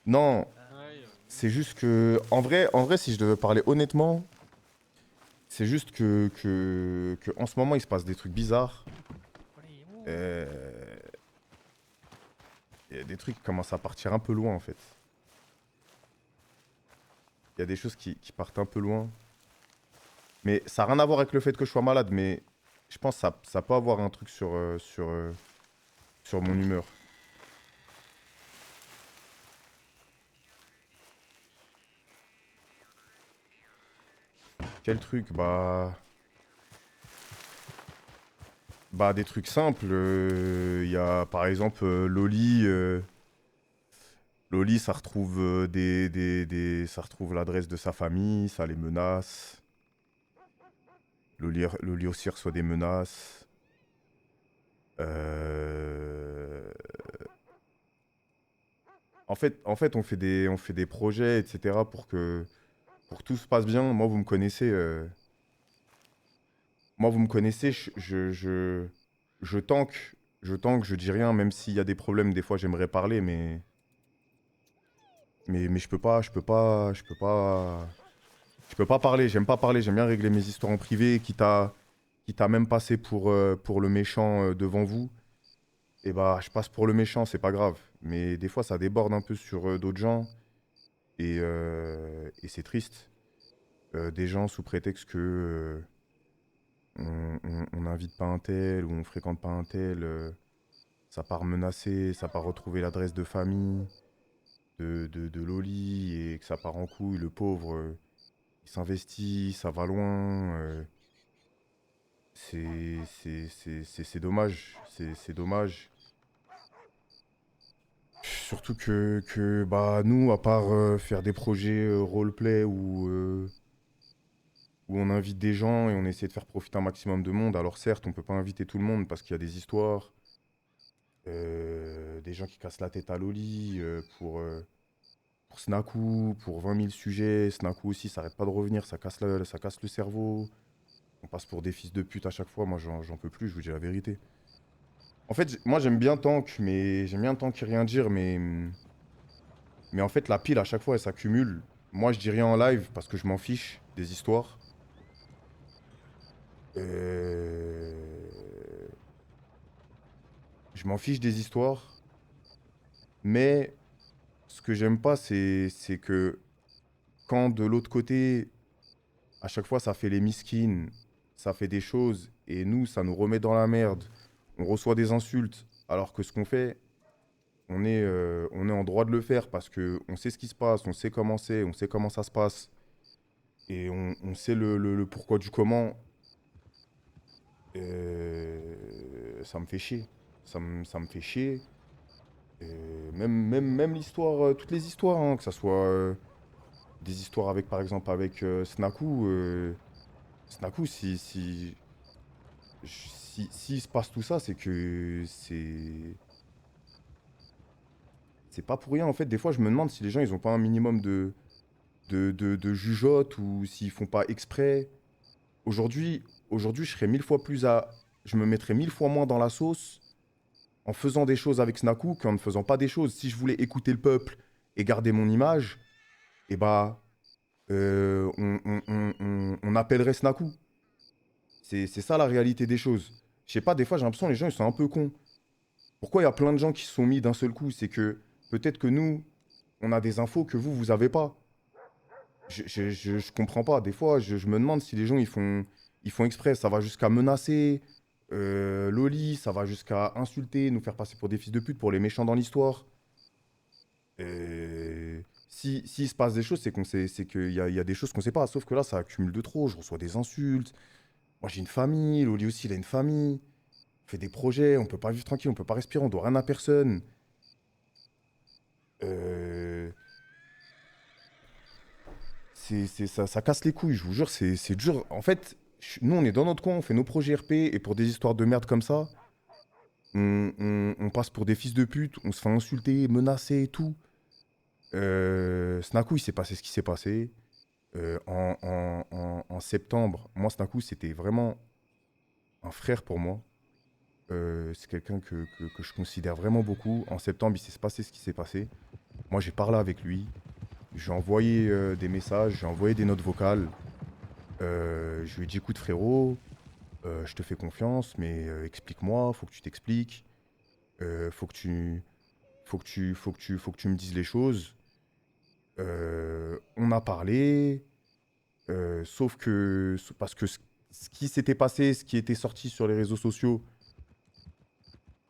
Non, Ouais, c'est juste que, en vrai, si je devais parler honnêtement, c'est juste que en ce moment, il se passe des trucs bizarres. Euh, Il y a des trucs qui commencent à partir un peu loin, en fait. Il y a des choses qui partent un peu loin. Mais ça n'a rien à voir avec le fait que je sois malade, mais je pense que ça peut avoir un truc sur mon humeur. Quel truc? Bah, des trucs simples. Il y a par exemple Loli. Loli, ça retrouve ça retrouve l'adresse de sa famille, ça les menace. Loli aussi reçoit des menaces. Euh, en fait, on fait des projets, etc. pour que tout se passe bien. Moi, vous me connaissez. Je tank. Je dis rien, même s'il y a des problèmes. Des fois, j'aimerais parler, mais je peux pas parler. J'aime pas parler. J'aime bien régler mes histoires en privé, quitte à même passer pour le méchant devant vous. Et bah, je passe pour le méchant, c'est pas grave. Mais des fois, ça déborde un peu sur d'autres gens. Et c'est triste. Des gens sous prétexte que on n'invite pas un tel ou on fréquente pas un tel, ça part menacer, ça part retrouver l'adresse de famille de Loli et que ça part en couille. Le pauvre, il s'investit, ça va loin. C'est dommage. C'est dommage. Surtout que bah, nous, à part faire des projets roleplay où on invite des gens et on essaie de faire profiter un maximum de monde, alors certes, on peut pas inviter tout le monde parce qu'il y a des histoires, des gens qui cassent la tête à Loli pour Snaku, pour 20 000 sujets. Snaku aussi, ça arrête pas de revenir, ça casse le cerveau. On passe pour des fils de pute à chaque fois. Moi, j'en peux plus, je vous dis la vérité. En fait, moi, j'aime bien Tank, mais j'aime bien Tank et rien dire, mais en fait, la pile, à chaque fois, elle s'accumule. Moi, je dis rien en live parce que je m'en fiche des histoires. Euh, Je m'en fiche des histoires, mais ce que j'aime pas, c'est que quand de l'autre côté, à chaque fois, ça fait les miskines, ça fait des choses, et nous, ça nous remet dans la merde. On reçoit des insultes, alors que ce qu'on fait, on est en droit de le faire parce que on sait ce qui se passe, on sait comment c'est, on sait comment ça se passe, et on sait le pourquoi du comment. Ça me fait chier. Ça me fait chier. Même l'histoire, toutes les histoires, hein, que ça soit des histoires avec, par exemple, avec Snaku. Snaku, s'il se passe tout ça, c'est que c'est pas pour rien. En fait, des fois, je me demande si les gens, ils ont pas un minimum de jugeote ou s'ils font pas exprès. Aujourd'hui, aujourd'hui, je me mettrais 1000 fois moins dans la sauce en faisant des choses avec Snaku qu'en ne faisant pas des choses. Si je voulais écouter le peuple et garder mon image, eh bah, on appellerait Snaku. C'est ça la réalité des choses. Je sais pas, des fois j'ai l'impression que les gens ils sont un peu cons. Pourquoi il y a plein de gens qui se sont mis d'un seul coup? C'est que peut-être que nous, on a des infos que vous avez pas. Je comprends pas. Des fois, je me demande si les gens ils font exprès. Ça va jusqu'à menacer Loli, ça va jusqu'à insulter, nous faire passer pour des fils de pute, pour les méchants dans l'histoire. S'il se passe des choses, c'est qu'il y a des choses qu'on sait pas. Sauf que là, ça accumule de trop. Je reçois des insultes. Moi, j'ai une famille. Loli aussi, il a une famille. On fait des projets. On peut pas vivre tranquille. On peut pas respirer. On doit rien à personne. Euh, ça casse les couilles. Je vous jure, c'est dur. En fait, nous, on est dans notre coin. On fait nos projets RP. Et pour des histoires de merde comme ça, on passe pour des fils de pute. On se fait insulter, menacer et tout. Snaku, il s'est passé ce qui s'est passé. En septembre, moi, Snaku, c'était vraiment un frère pour moi. C'est quelqu'un que je considère vraiment beaucoup. En septembre, il s'est passé ce qui s'est passé. Moi, j'ai parlé avec lui. J'ai envoyé des messages, j'ai envoyé des notes vocales. Je lui ai dit, écoute frérot, je te fais confiance, mais explique-moi, faut que tu t'expliques. Faut que tu, faut que tu me dises les choses. On a parlé, sauf que, parce que ce qui s'était passé, ce qui était sorti sur les réseaux sociaux,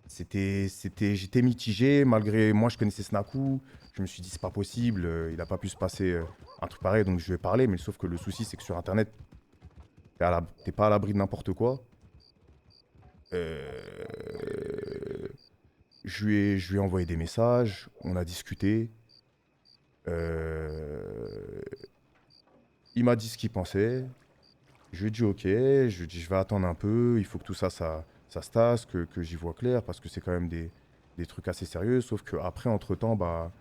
j'étais mitigé, malgré moi je connaissais Snaku, je me suis dit c'est pas possible, il a pas pu se passer un truc pareil, donc je lui ai parlé, mais sauf que le souci c'est que sur internet, t'es pas à l'abri de n'importe quoi. Euh, je lui ai envoyé des messages, on a discuté, euh, il m'a dit ce qu'il pensait, je lui ai dit ok, je lui ai dit je vais attendre un peu, il faut que tout ça, ça se tasse, que j'y vois clair, parce que c'est quand même des trucs assez sérieux, sauf qu'après, entre-temps, bah,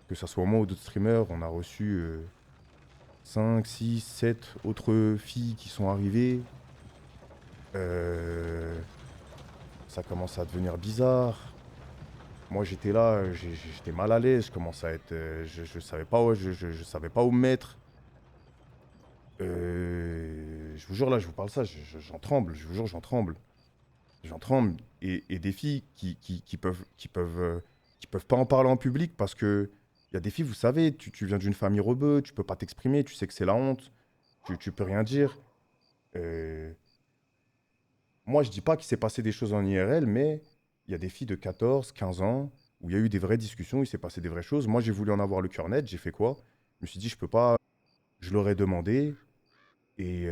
que ça soit moi ou d'autres streamers, on a reçu 5, 6, 7 autres filles qui sont arrivées. Euh, Ça commence à devenir bizarre. Moi j'étais là, j'étais mal à l'aise, je commençais à être. Je savais pas, je savais pas où me mettre. Je vous jure, là, je vous parle ça, j'en tremble, je vous jure, j'en tremble. J'en tremble. Et des filles qui peuvent pas en parler en public parce que il y a des filles, vous savez, tu viens d'une famille rebeu, tu peux pas t'exprimer, tu sais que c'est la honte, tu peux rien dire. Euh, Moi, je dis pas qu'il s'est passé des choses en IRL, mais il y a des filles de 14, 15 ans où il y a eu des vraies discussions, il s'est passé des vraies choses. Moi, j'ai voulu en avoir le cœur net, j'ai fait quoi? Je me suis dit, je peux pas, je leur ai demandé et,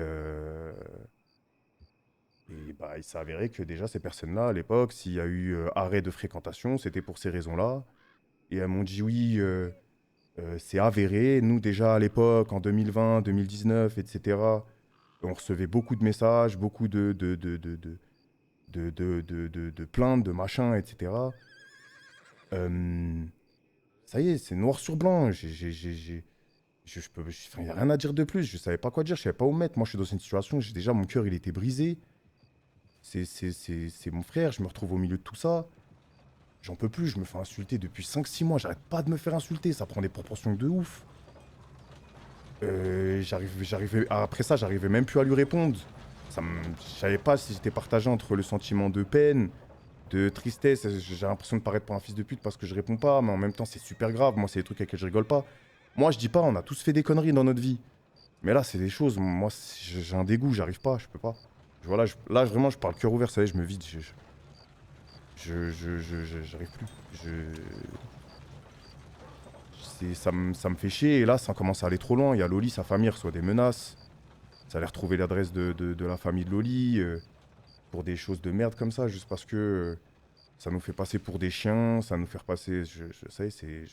bah, il s'est avéré que déjà ces personnes-là, à l'époque, s'il y a eu arrêt de fréquentation, c'était pour ces raisons-là. Et elles m'ont dit oui, c'est avéré. Nous, déjà à l'époque, en 2020, 2019, etc., on recevait beaucoup de messages, beaucoup de plaintes, de machins, etc. Euh, Ça y est, c'est noir sur blanc. Enfin, y a rien à dire de plus. Je savais pas quoi dire, je savais pas où me mettre. Moi, je suis dans une situation, déjà, mon cœur, il était brisé. C'est mon frère, je me retrouve au milieu de tout ça. J'en peux plus, je me fais insulter depuis 5, 6 mois. J'arrête pas de me faire insulter, ça prend des proportions de ouf. Après ça, j'arrivais même plus à lui répondre. Je savais pas si j'étais partagé entre le sentiment de peine, de tristesse. J'ai l'impression de paraître pour un fils de pute parce que je réponds pas, mais en même temps, c'est super grave. Moi, c'est des trucs avec lesquels je rigole pas. Moi, je dis pas, on a tous fait des conneries dans notre vie. Mais là, c'est des choses, moi, j'ai un dégoût, j'arrive pas, je peux pas. Voilà, là, vraiment, je parle cœur ouvert, ça y est, je me vide. J'arrive plus. Ça me fait chier, et là, ça commence à aller trop loin. Il y a Loli, sa famille reçoit des menaces. Ça allait retrouver l'adresse de la famille de Loli pour des choses de merde comme ça, juste parce que ça nous fait passer pour des chiens, ça nous fait passer. Ça y est,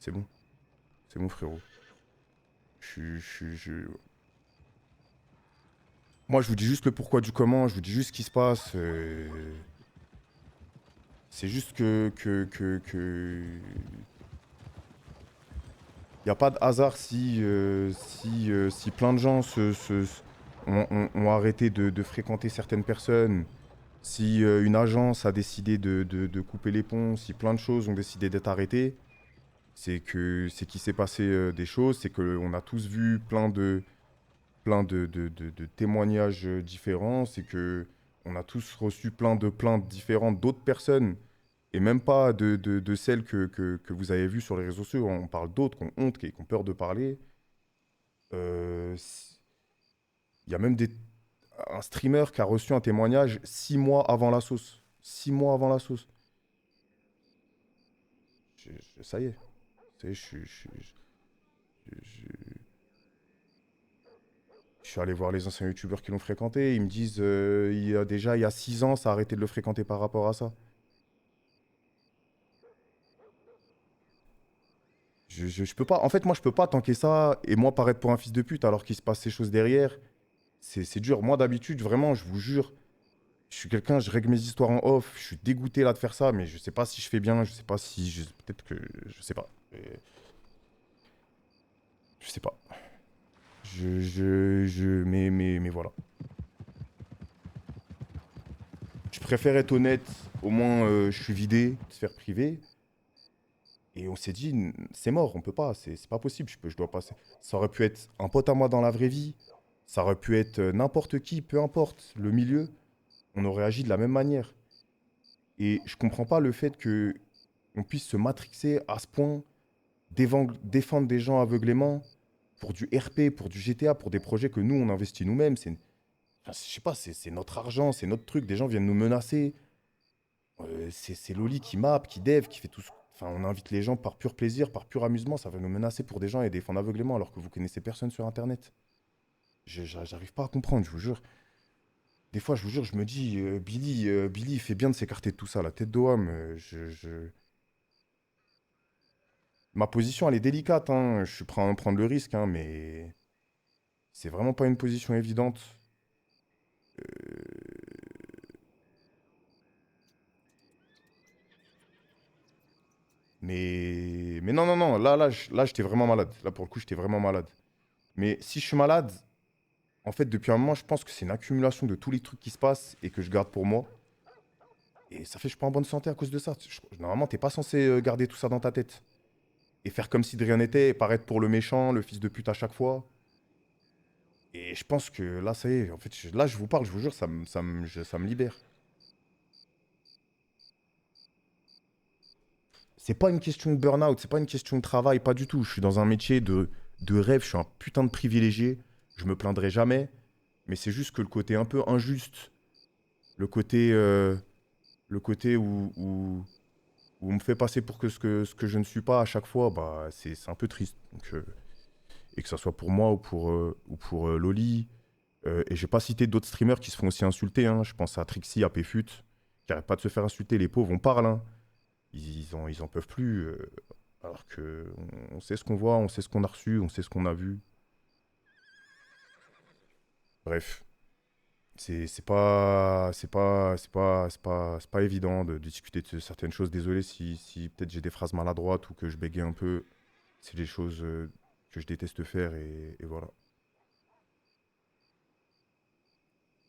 c'est bon. C'est bon, frérot. Moi, je vous dis juste le pourquoi du comment, je vous dis juste ce qui se passe. C'est juste y a pas de hasard si plein de gens ont arrêté de fréquenter certaines personnes, si une agence a décidé de couper les ponts, si plein de choses ont décidé d'être arrêtées, c'est qu'il s'est passé des choses, c'est qu'on a tous vu plein de témoignages différents, c'est que on a tous reçu plein de plaintes différentes d'autres personnes, et même pas de celles que vous avez vues sur les réseaux sociaux. On parle d'autres qui ont honte, qui ont peur de parler. Euh, Il y a même un streamer qui a reçu un témoignage 6 mois avant la sauce. 6 mois avant la sauce. Ça y est. Ça y est, je- je suis allé voir les anciens youtubeurs qui l'ont fréquenté. Ils me disent, il y a 6 ans, ça a arrêté de le fréquenter par rapport à ça. Je peux pas. En fait, moi, je peux pas tanker ça et moi paraître pour un fils de pute alors qu'il se passe ces choses derrière. C'est dur. Moi, d'habitude, vraiment, je vous jure, je suis quelqu'un, je règle mes histoires en off. Je suis dégoûté là de faire ça, mais je sais pas si je fais bien. Je sais pas si. Peut-être que. Je sais pas. Je sais pas. Mais voilà. préfère être honnête, au moins je suis vidé, sphère privée. Et on s'est dit, c'est mort, on peut pas, c'est pas possible, je dois passer. Ça aurait pu être un pote à moi dans la vraie vie, ça aurait pu être n'importe qui, peu importe le milieu, on aurait agi de la même manière. Et je comprends pas le fait que on puisse se matrixer à ce point, défendre des gens aveuglément pour du RP, pour du GTA, pour des projets que nous, on investit nous-mêmes. Enfin, je sais pas, c'est notre argent, c'est notre truc. Des gens viennent nous menacer. C'est Loli qui map, qui dev, qui fait tout ce... Enfin, on invite les gens par pur plaisir, par pur amusement. Ça va nous menacer pour des gens et défendre aveuglément alors que vous connaissez personne sur Internet. J'arrive pas à comprendre, je vous jure. Des fois, je vous jure, je me dis, Billy, il fait bien de s'écarter de tout ça, la tête d'Oham. Ma position, elle est délicate, hein. Je suis prêt à en prendre le risque, hein, mais c'est vraiment pas une position évidente. Mais non, non, non, là, j'étais vraiment malade. Là, pour le coup, j'étais vraiment malade. Mais si je suis malade, en fait, depuis un moment, je pense que c'est une accumulation de tous les trucs qui se passent et que je garde pour moi. Et ça fait que je suis pas en bonne santé à cause de ça. Normalement, t'es pas censé garder tout ça dans ta tête. Et faire comme si de rien n'était, et paraître pour le méchant, le fils de pute à chaque fois. Et je pense que là, ça y est, en fait, là, je vous parle, je vous jure, ça me libère. C'est pas une question de burn-out, c'est pas une question de travail, pas du tout. Je suis dans un métier de rêve, je suis un putain de privilégié. Je me plaindrai jamais. Mais c'est juste que le côté un peu injuste, le côté, euh, le côté où on me fait passer pour ce que je ne suis pas à chaque fois, bah, c'est un peu triste. Donc, et que ça soit pour moi ou pour Loli. Et j'ai pas cité d'autres streamers qui se font aussi insulter, hein. Je pense à Trixie, à Pfut, qui arrêtent pas de se faire insulter. Les pauvres, on parle, hein. Ils en peuvent plus. Alors que on sait ce qu'on voit, on sait ce qu'on a reçu, on sait ce qu'on a vu. Bref, c'est pas évident de discuter de certaines choses. Désolé si peut-être j'ai des phrases maladroites ou que je bégaye un peu. C'est des choses que je déteste faire et voilà.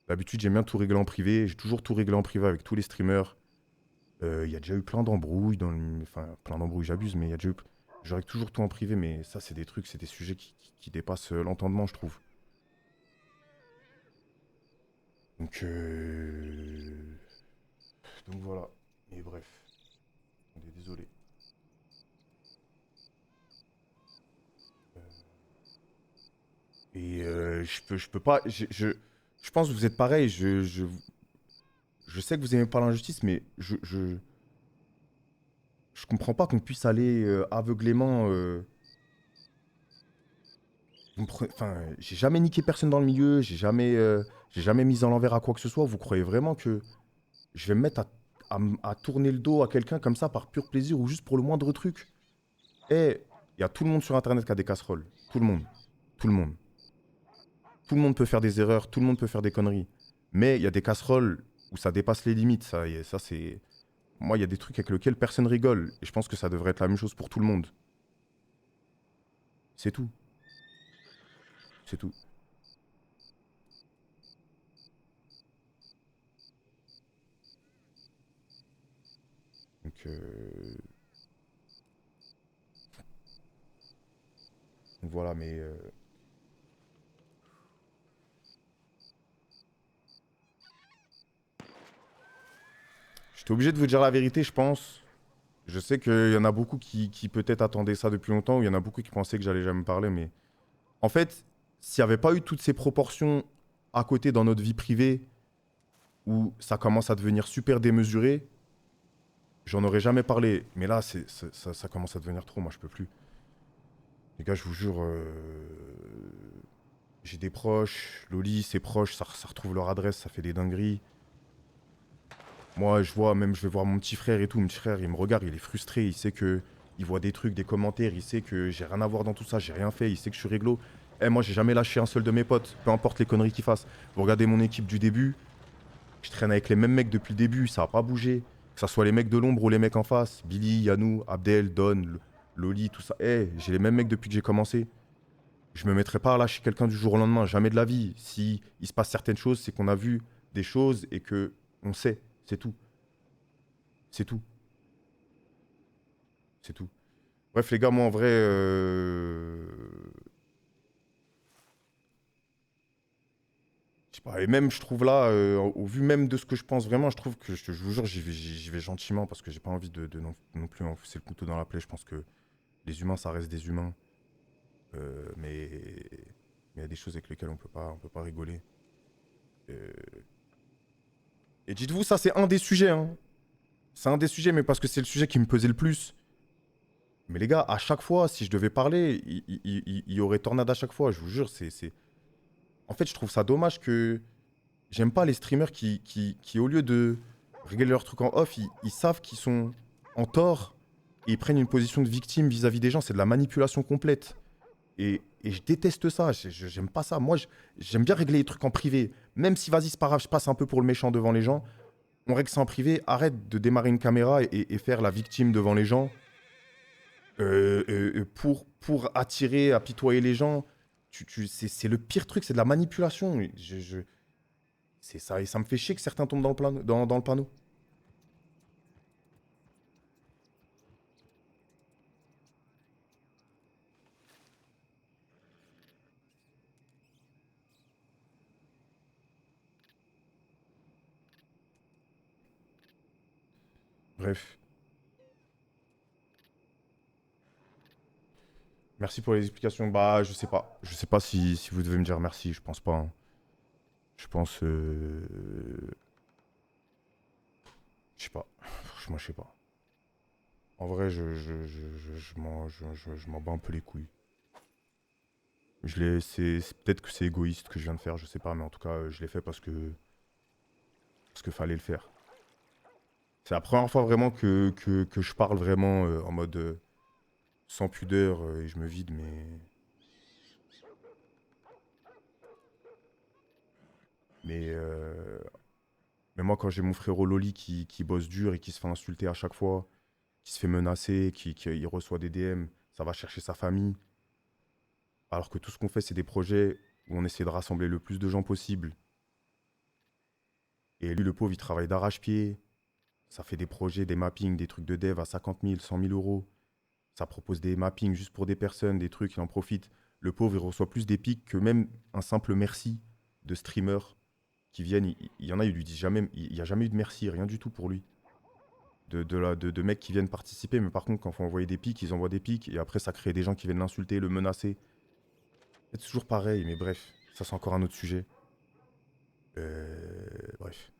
D'habitude, j'aime bien tout régler en privé. J'ai toujours tout réglé en privé avec tous les streamers. Il y a déjà eu plein d'embrouilles enfin, plein d'embrouilles, j'abuse, mais il y a déjà eu. Je règle toujours tout en privé, mais ça, c'est des trucs, c'est des sujets qui dépassent l'entendement, je trouve. Donc, donc voilà. Et bref, on est désolé. Et je peux pas. Je pense que vous êtes pareil. Je sais que vous aimez pas l'injustice, mais je comprends pas qu'on puisse aller aveuglément. Enfin, j'ai jamais niqué personne dans le milieu, j'ai jamais mis à l'envers à quoi que ce soit. Vous croyez vraiment que je vais me mettre à tourner le dos à quelqu'un comme ça par pur plaisir ou juste pour le moindre truc? Eh, il y a tout le monde sur Internet qui a des casseroles. Tout le monde. Tout le monde. Tout le monde peut faire des erreurs, tout le monde peut faire des conneries. Mais il y a des casseroles où ça dépasse les limites. Ça c'est. Moi, il y a des trucs avec lesquels personne rigole. Et je pense que ça devrait être la même chose pour tout le monde. C'est tout. C'est tout. Donc, voilà, mais j'étais obligé de vous dire la vérité, je pense. Je sais qu'il y en a beaucoup qui peut-être attendaient ça depuis longtemps, ou il y en a beaucoup qui pensaient que j'allais jamais me parler, mais en fait, s'il n'y avait pas eu toutes ces proportions à côté dans notre vie privée, où ça commence à devenir super démesuré, j'en aurais jamais parlé. Mais là, ça commence à devenir trop, moi je peux plus. Les gars, je vous jure, j'ai des proches, Loli, ses proches, ça retrouve leur adresse, ça fait des dingueries. Moi, je vois, même je vais voir mon petit frère et tout. Mon petit frère, il me regarde, il est frustré. Il sait que il voit des trucs, des commentaires. Il sait que j'ai rien à voir dans tout ça, j'ai rien fait. Il sait que je suis réglo. Eh, moi, j'ai jamais lâché un seul de mes potes, peu importe les conneries qu'ils fassent. Vous regardez mon équipe du début, je traîne avec les mêmes mecs depuis le début, ça a pas bougé. Que ça soit les mecs de l'ombre ou les mecs en face. Billy, Yanou, Abdel, Don, Loli, tout ça. Eh, j'ai les mêmes mecs depuis que j'ai commencé. Je me mettrai pas à lâcher quelqu'un du jour au lendemain, jamais de la vie. Si il se passe certaines choses, c'est qu'on a vu des choses et que on sait. C'est tout. C'est tout. C'est tout. Bref, les gars, moi, en vrai, je sais pas, et même, je trouve là, au vu même de ce que je pense vraiment, je trouve que, je vous jure, j'y vais gentiment parce que j'ai pas envie de non plus enfoncer le couteau dans la plaie. Je pense que les humains, ça reste des humains. Mais il y a des choses avec lesquelles on peut pas rigoler. Euh, et dites-vous, ça, c'est un des sujets, hein. C'est un des sujets, mais parce que c'est le sujet qui me pesait le plus. Mais les gars, à chaque fois, si je devais parler, il y aurait tornade à chaque fois. Je vous jure, En fait, je trouve ça dommage que j'aime pas les streamers qui, au lieu de régler leur truc en off, ils savent qu'ils sont en tort et ils prennent une position de victime vis-à-vis des gens. C'est de la manipulation complète. Et je déteste ça. J'aime pas ça. Moi, j'aime bien régler les trucs en privé. Même si, vas-y, c'est pas grave, je passe un peu pour le méchant devant les gens. On règle ça en privé. Arrête de démarrer une caméra et faire la victime devant les gens pour attirer, apitoyer les gens. C'est le pire truc, c'est de la manipulation. C'est ça, et ça me fait chier que certains tombent dans le panneau. Bref, merci pour les explications. Bah, je sais pas. Je sais pas si vous devez me dire merci, je pense pas, hein. Je pense. Je sais pas. Franchement, je sais pas. En vrai, je m'en bats un peu les couilles. C'est peut-être que c'est égoïste que je viens de faire, je sais pas, mais en tout cas, je l'ai fait parce que fallait le faire. C'est la première fois vraiment que je parle vraiment en mode sans pudeur et je me vide, mais mais moi, quand j'ai mon frérot Loli qui bosse dur et qui se fait insulter à chaque fois, qui se fait menacer, qui reçoit des DM, ça va chercher sa famille. Alors que tout ce qu'on fait, c'est des projets où on essaie de rassembler le plus de gens possible. Et lui, le pauvre, il travaille d'arrache-pied. Ça fait des projets, des mappings, des trucs de dev à 50 000, 100 000 euros. Ça propose des mappings juste pour des personnes, des trucs, il en profite. Le pauvre, il reçoit plus des pics que même un simple merci de streamers qui viennent. Il y en a, ils lui disent jamais, il n'y a jamais eu de merci, rien du tout pour lui. De mecs qui viennent participer, mais par contre, quand il faut envoyer des pics, ils envoient des pics, et après, ça crée des gens qui viennent l'insulter, le menacer. C'est toujours pareil, mais bref, ça, c'est encore un autre sujet. Bref.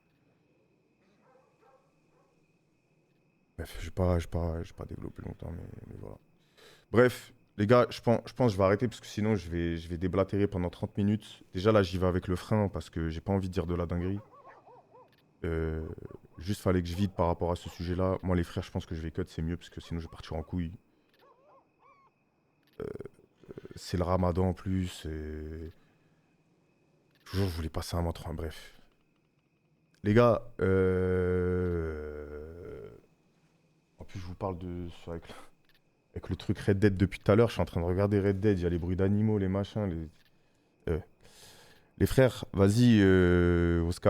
Bref, je vais pas développer longtemps, mais voilà. Bref, les gars, je pense que je vais arrêter parce que sinon je vais déblatérer pendant 30 minutes. Déjà là, j'y vais avec le frein parce que j'ai pas envie de dire de la dinguerie. Euh, Juste fallait que je vide par rapport à ce sujet-là. Moi, les frères, je pense que je vais cut, c'est mieux parce que sinon je vais partir en couille. C'est le ramadan en plus. Toujours, je voulais passer un mois trop. Bref. Les gars, en plus, je vous parle avec le truc Red Dead depuis tout à l'heure. Je suis en train de regarder Red Dead. Il y a les bruits d'animaux, les machins. Les frères, vas-y, Oscar.